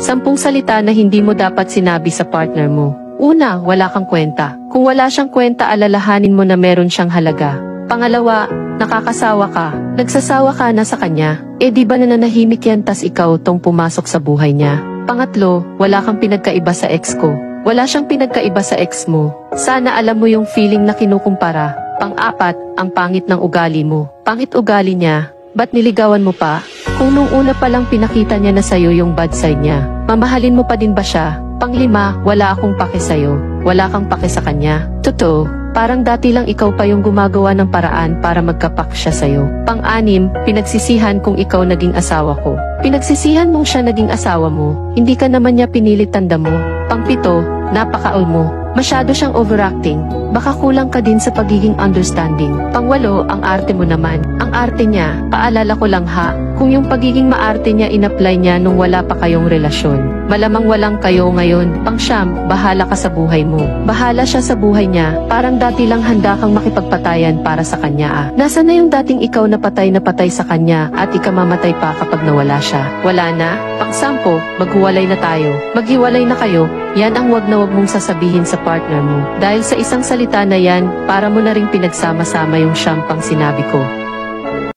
10 salita na hindi mo dapat sinabi sa partner mo. Una, wala kang kwenta. Kung wala siyang kwenta, alalahanin mo na meron siyang halaga. Pangalawa, nakakasawa ka. Nagsasawa ka na sa kanya. Di ba nananahimik yan tas ikaw tong pumasok sa buhay niya? Pangatlo, wala kang pinagkaiba sa ex ko. Wala siyang pinagkaiba sa ex mo. Sana alam mo yung feeling na kinukumpara. Pang-apat, ang pangit ng ugali mo. Pangit ugali niya, ba't niligawan mo pa? Kung nung una pa lang pinakita niya na sa'yo yung bad side niya, mamahalin mo pa din ba siya? Pang-lima, wala akong pake sa'yo. Wala kang pake sa kanya. Totoo, parang dati lang ikaw pa yung gumagawa ng paraan para magkapak siya sa'yo. Pang-anim, pinagsisihan kung ikaw naging asawa ko. Pinagsisihan mong siya naging asawa mo, hindi ka naman niya pinilit tanda mo. Pang-pito, napakaul mo. Masyado siyang overacting. Baka kulang ka din sa pagiging understanding. Pang-walo, ang arte mo naman. Ang arte niya, paalala ko lang ha, kung yung pagiging maarte niya in-apply niya nung wala pa kayong relasyon, malamang walang kayo ngayon. Pang-siyam, bahala ka sa buhay mo. Bahala siya sa buhay niya, parang dati lang handa kang makipagpatayan para sa kanya. Nasaan na yung dating ikaw na patay sa kanya at ikamamatay pa kapag nawala siya? Wala na? Pang-sampo, maghiwalay na tayo. Maghiwalay na kayo. Yan ang wag na wag mong sasabihin sa partner mo. Dahil sa isang salita na yan, para mo na ring pinagsama-sama yung 9 sinabi ko.